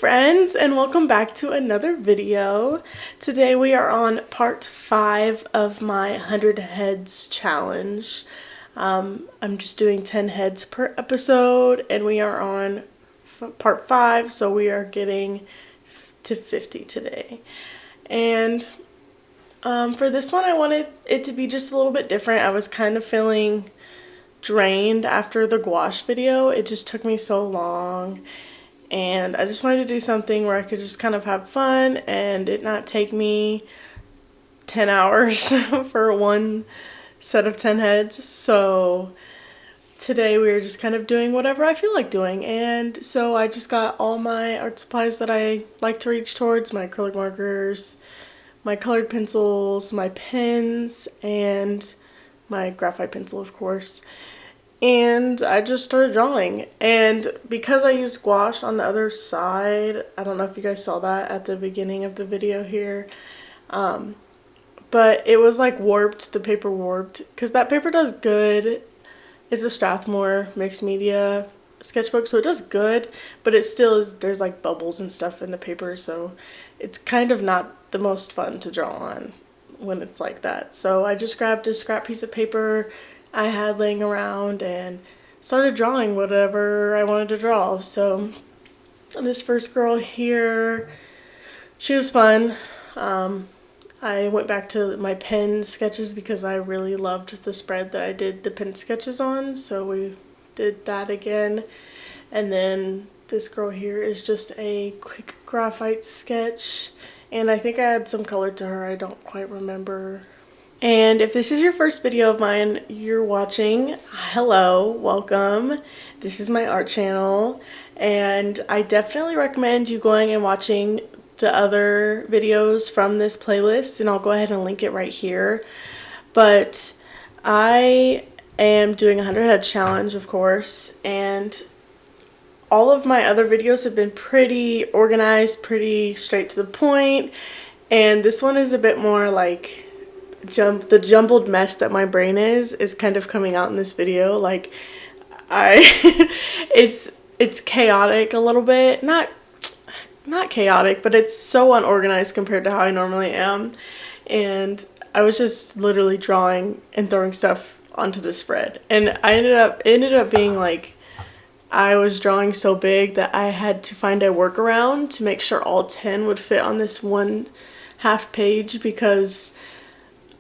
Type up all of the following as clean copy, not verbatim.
friends, and welcome back to another video. Today we are on part 5 of my 100 heads challenge. I'm just doing 10 heads per episode, and we are on part 5, so we are getting to 50 today. And for this one I wanted it to be just a little bit different. I was kind of feeling drained after the gouache video. It just took me so long. And I just wanted to do something where I could just kind of have fun and it not take me 10 hours for one set of 10 heads. So today we are just kind of doing whatever I feel like doing. And so I just got all my art supplies that I like to reach towards, my acrylic markers, my colored pencils, my pens, and my graphite pencil, of course. And I just started drawing, and because I used gouache on the other side, I don't know if you guys saw that at the beginning of the video here, but it was like warped, the paper warped, because that paper does good. It's a Strathmore mixed media sketchbook, so it does good, but it still is, there's like bubbles and stuff in the paper, so it's kind of not the most fun to draw on when it's like that. So I just grabbed a scrap piece of paper I had laying around and started drawing whatever I wanted to draw. So this first girl here, she was fun. I went back to my pen sketches because I really loved the spread that I did the pen sketches on, so we did that again. And then this girl here is just a quick graphite sketch, and I think I had some color to her, I don't quite remember. And if this is your first video of mine you're watching, hello, welcome. This is my art channel, and I definitely recommend you going and watching the other videos from this playlist, and I'll go ahead and link it right here. But I am doing a 100 heads challenge, of course, and all of my other videos have been pretty organized, pretty straight to the point, and this one is a bit more like the jumbled mess that my brain is kind of coming out in this video. Like it's chaotic a little bit, not chaotic, but it's so unorganized compared to how I normally am. And I was just literally drawing and throwing stuff onto the spread, and it ended up being like I was drawing so big that I had to find a workaround to make sure all 10 would fit on this one half page, because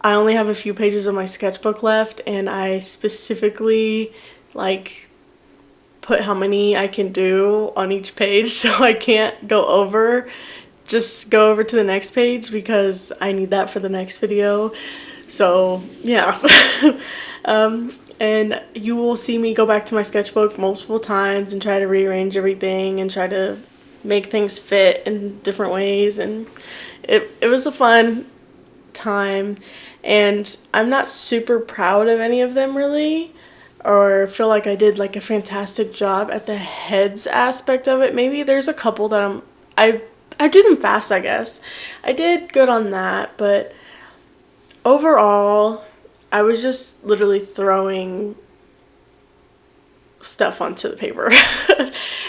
I only have a few pages of my sketchbook left, and I specifically like put how many I can do on each page, so I can't go over to the next page because I need that for the next video. So yeah. And you will see me go back to my sketchbook multiple times and try to rearrange everything and try to make things fit in different ways, and it was a fun time. And I'm not super proud of any of them really, or feel like I did like a fantastic job at the heads aspect of it. Maybe there's a couple that I do them fast, I guess. I did good on that, but overall I was just literally throwing stuff onto the paper.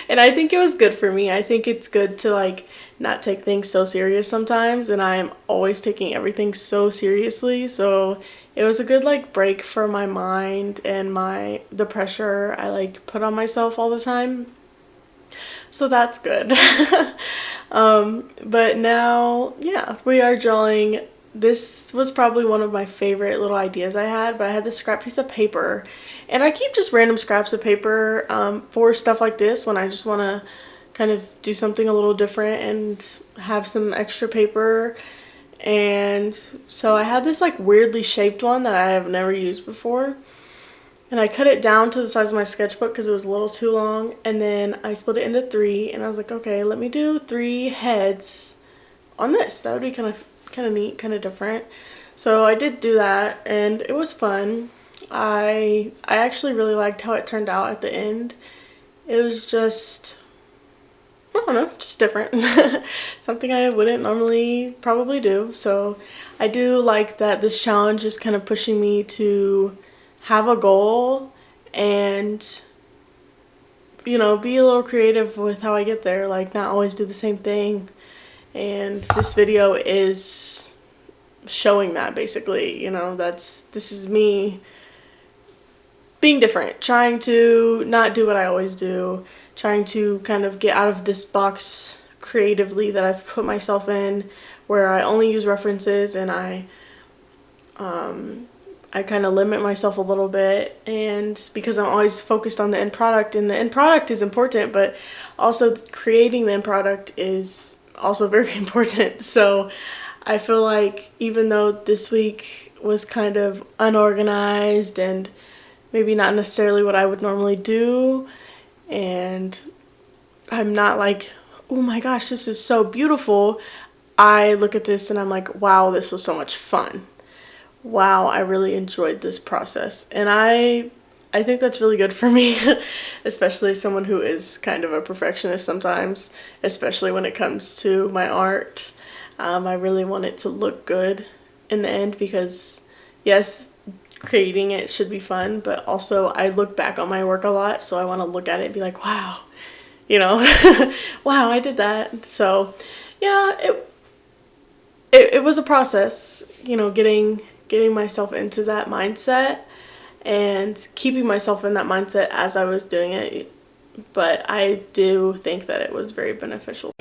And I think it was good for me. I think it's good to like not take things so serious sometimes, and I am always taking everything so seriously, so it was a good like break for my mind and the pressure I like put on myself all the time. So that's good. But now, yeah, we are drawing. This was probably one of my favorite little ideas I had, but I had this scrap piece of paper, and I keep just random scraps of paper for stuff like this when I just want to kind of do something a little different and have some extra paper. And so I had this like weirdly shaped one that I have never used before, and I cut it down to the size of my sketchbook because it was a little too long, and then I split it into 3, and I was like, okay, let me do 3 heads on this. That would be kind of neat, kind of different. So I did do that, and it was fun. I actually really liked how it turned out at the end. It was just, I don't know, just different. Something I wouldn't normally probably do. So I do like that this challenge is kind of pushing me to have a goal and you know, be a little creative with how I get there, like not always do the same thing. And this video is showing that basically, you know, this is me being different, trying to not do what I always do, trying to kind of get out of this box creatively that I've put myself in, where I only use references and I kind of limit myself a little bit, and because I'm always focused on the end product, and the end product is important, but also creating the end product is also very important. So I feel like even though this week was kind of unorganized and maybe not necessarily what I would normally do, and I'm not like, oh my gosh, this is so beautiful, I look at this and I'm like, wow, this was so much fun. Wow, I really enjoyed this process. And I think that's really good for me, especially someone who is kind of a perfectionist sometimes, especially when it comes to my art. I really want it to look good in the end because, yes, creating it should be fun, but also I look back on my work a lot, so I want to look at it and be like, wow, you know, wow, I did that. So, yeah, it was a process, you know, getting myself into that mindset and keeping myself in that mindset as I was doing it. But I do think that it was very beneficial.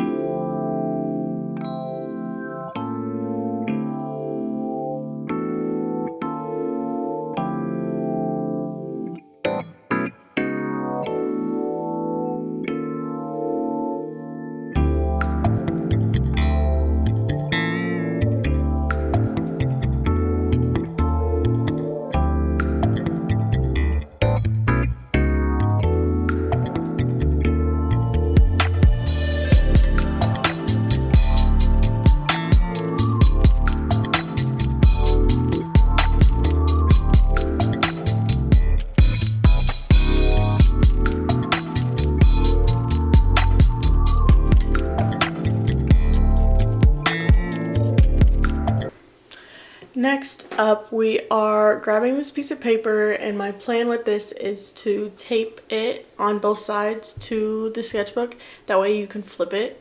Next up, we are grabbing this piece of paper, and my plan with this is to tape it on both sides to the sketchbook. That way you can flip it.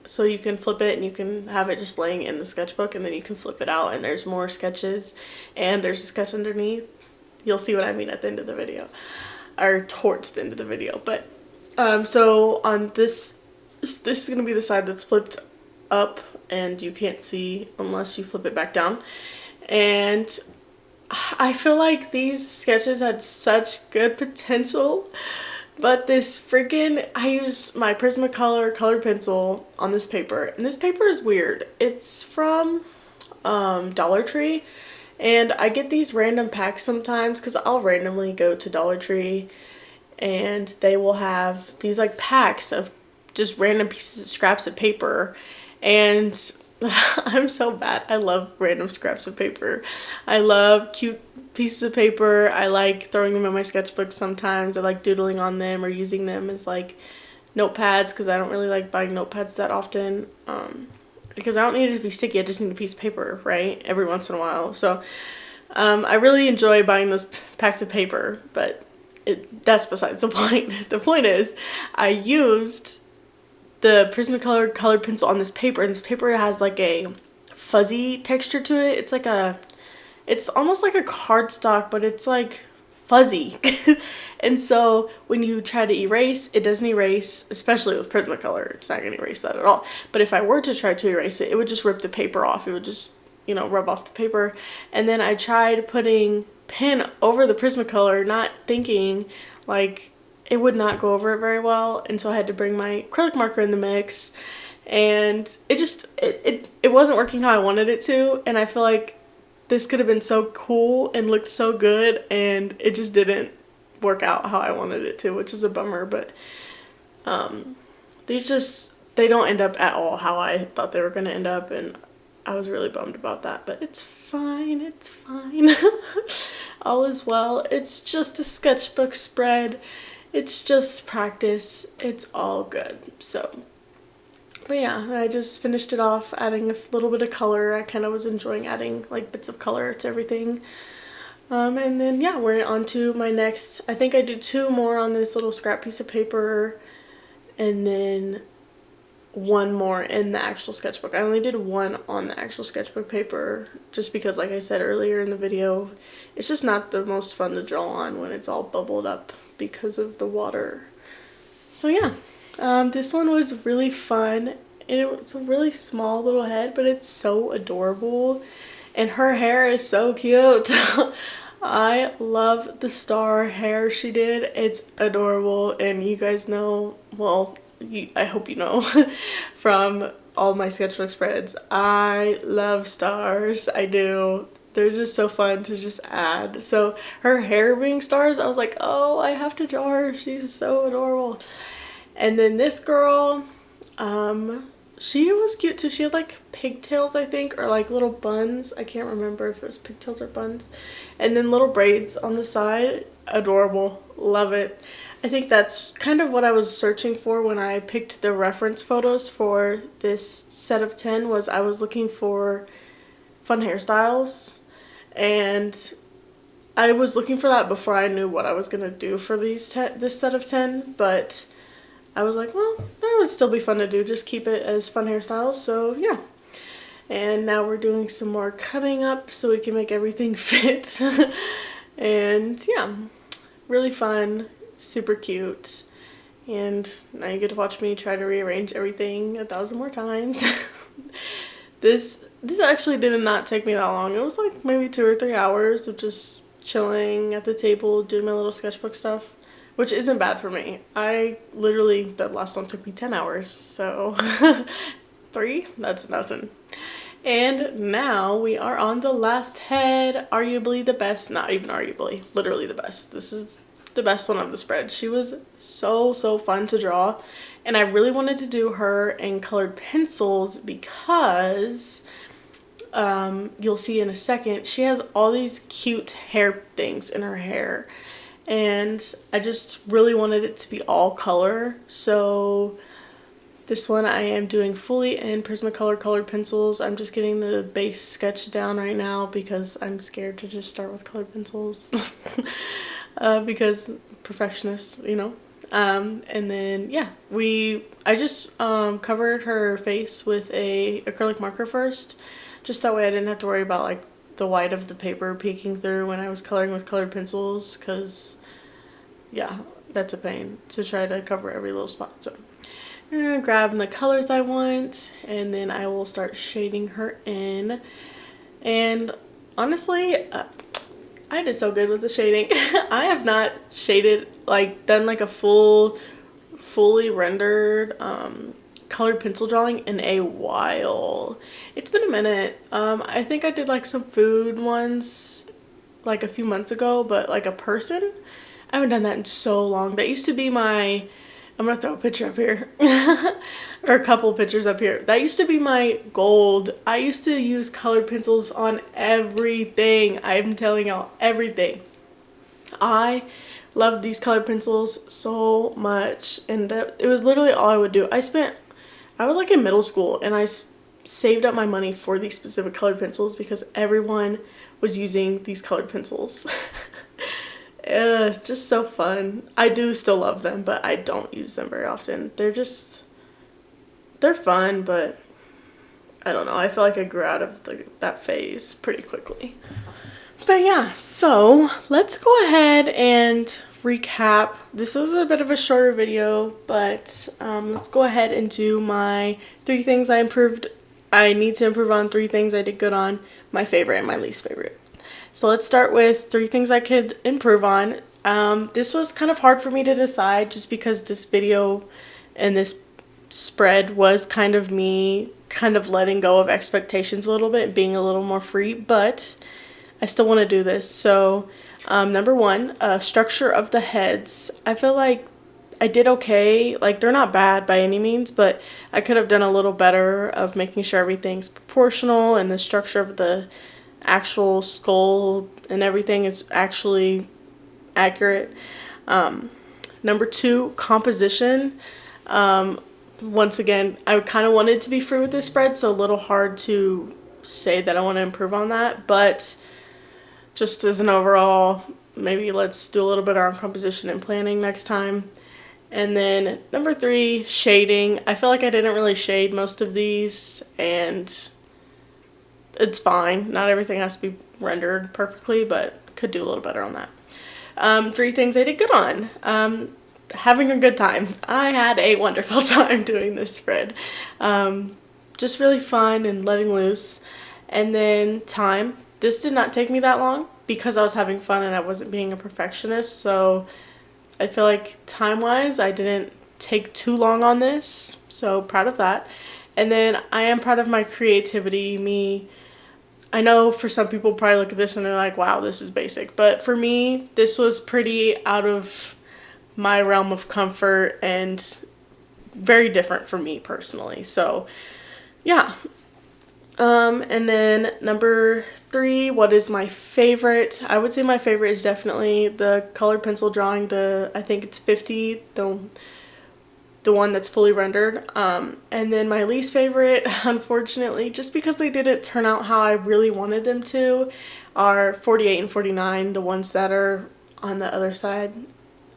So you can flip it and you can have it just laying in the sketchbook, and then you can flip it out and there's more sketches and there's a sketch underneath. You'll see what I mean at the end of the video, or towards the end of the video. But so on this is going to be the side that's flipped up and you can't see unless you flip it back down. And I feel like these sketches had such good potential, but this freaking, I use my Prismacolor colored pencil on this paper, and this paper is weird. It's from Dollar Tree, and I get these random packs sometimes because I'll randomly go to Dollar Tree and they will have these like packs of just random pieces of scraps of paper, and I'm so bad. I love random scraps of paper. I love cute pieces of paper. I like throwing them in my sketchbook sometimes. I like doodling on them or using them as like notepads because I don't really like buying notepads that often because I don't need it to be sticky. I just need a piece of paper, right? Every once in a while. So I really enjoy buying those packs of paper, but that's besides the point. The point is I used the Prismacolor colored pencil on this paper, and this paper has like a fuzzy texture to it. It's almost like a cardstock, but it's like fuzzy. And so when you try to erase, it doesn't erase, especially with Prismacolor. It's not going to erase that at all. But if I were to try to erase it, it would just rip the paper off. It would just, you know, rub off the paper. And then I tried putting pen over the Prismacolor, not thinking like it would not go over it very well, and so I had to bring my acrylic marker in the mix, and it wasn't working how I wanted it to, and I feel like this could have been so cool and looked so good, and it just didn't work out how I wanted it to, which is a bummer. But they don't end up at all how I thought they were going to end up, and I was really bummed about that, but it's fine, it's fine. All is well. It's just a sketchbook spread. It's just practice. It's all good. So, but yeah, I just finished it off, adding a little bit of color. I kind of was enjoying adding like bits of color to everything. And then yeah, we're on to my next, I think I do 2 more on this little scrap piece of paper, and then 1 more in the actual sketchbook. I only did 1 on the actual sketchbook paper just because, like I said earlier in the video, it's just not the most fun to draw on when it's all bubbled up because of the water. So yeah, this one was really fun, and it's a really small little head, but it's so adorable, and her hair is so cute. I love the star hair she did. It's adorable, and you guys know, well, I hope you know from all my sketchbook spreads, I love stars. I do. They're just so fun to just add. So her hair being stars, I was like, oh, I have to draw her. She's so adorable. And then this girl, she was cute too. She had like pigtails, I think, or like little buns. I can't remember if it was pigtails or buns. And then little braids on the side. Adorable. Love it. I think that's kind of what I was searching for when I picked the reference photos for this set of 10, was I was looking for fun hairstyles, and I was looking for that before I knew what I was going to do for this set of 10, but I was like, well, that would still be fun to do, just keep it as fun hairstyles, so yeah. And now we're doing some more cutting up so we can make everything fit. And yeah, really fun. Super cute, and now you get to watch me try to rearrange everything 1,000 more times. This actually did not take me that long. It was like maybe 2 or 3 hours of just chilling at the table doing my little sketchbook stuff, which isn't bad for me. I literally, that last one took me 10 hours, so 3, that's nothing. And now we are on the last head, arguably the best, not even arguably, literally the best. This is the best one of the spread. She was so fun to draw, and I really wanted to do her in colored pencils because you'll see in a second, she has all these cute hair things in her hair, and I just really wanted it to be all color. So this one I am doing fully in Prismacolor colored pencils. I'm just getting the base sketch down right now because I'm scared to just start with colored pencils. Because perfectionist, you know. And then yeah, I just covered her face with a acrylic marker first, just that way I didn't have to worry about like the white of the paper peeking through when I was coloring with colored pencils, because yeah, that's a pain to try to cover every little spot. So I'm gonna grab the colors I want, and then I will start shading her in. And honestly, I did so good with the shading. I have not shaded, like done like a fully rendered colored pencil drawing in a while. It's been a minute. I think I did like some food ones like a few months ago, but like a person, I haven't done that in so long. That used to be my, I'm gonna throw a picture up here or a couple pictures up here. That used to be my gold. I used to use colored pencils on everything. I'm telling y'all, everything. I love these colored pencils so much, and it was literally all I would do. I was like in middle school, and I saved up my money for these specific colored pencils because everyone was using these colored pencils. It's just so fun. I do still love them, but I don't use them very often. They're fun, but I don't know. I feel like I grew out of that phase pretty quickly. But yeah, so let's go ahead and recap. This was a bit of a shorter video, but let's go ahead and do my 3 things I need to improve on, 3 things I did good on, my favorite and my least favorite. So let's start with 3 things I could improve on. This was kind of hard for me to decide just because this video and this spread was kind of me kind of letting go of expectations a little bit, being a little more free, but I still want to do this. So number 1, structure of the heads. I feel like I did okay. Like, they're not bad by any means, but I could have done a little better of making sure everything's proportional and the structure of the actual skull and everything is actually accurate. Number 2, composition. Once again, I kind of wanted to be free with this spread, so a little hard to say that I want to improve on that, but just as an overall, maybe let's do a little bit on composition and planning next time. And then number 3, shading. I feel like I didn't really shade most of these, and it's fine. Not everything has to be rendered perfectly, but could do a little better on that. 3 things I did good on. Having a good time. I had a wonderful time doing this spread. Just really fun and letting loose. And then time. This did not take me that long because I was having fun and I wasn't being a perfectionist. So I feel like time-wise, I didn't take too long on this. So proud of that. And then I am proud of my creativity. I know for some people probably look at this and they're like, wow, this is basic. But for me, this was pretty out of my realm of comfort and very different for me personally. So yeah. And then number 3, what is my favorite? I would say my favorite is definitely the colored pencil drawing, I think it's 50, the one that's fully rendered. And then my least favorite, unfortunately, just because they didn't turn out how I really wanted them to, are 48 and 49, the ones that are on the other side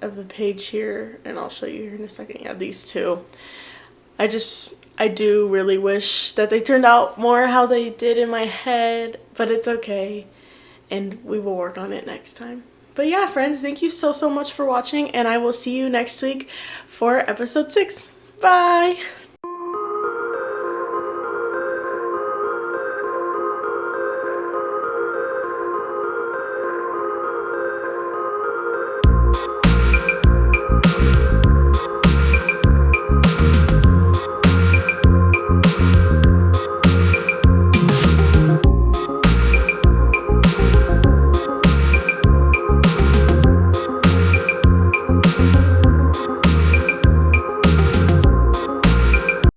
of the page here, and I'll show you here in a second. Yeah, these 2. I do really wish that they turned out more how they did in my head, but it's okay, and we will work on it next time. But yeah, friends, thank you so much for watching, and I will see you next week for episode 6. Bye!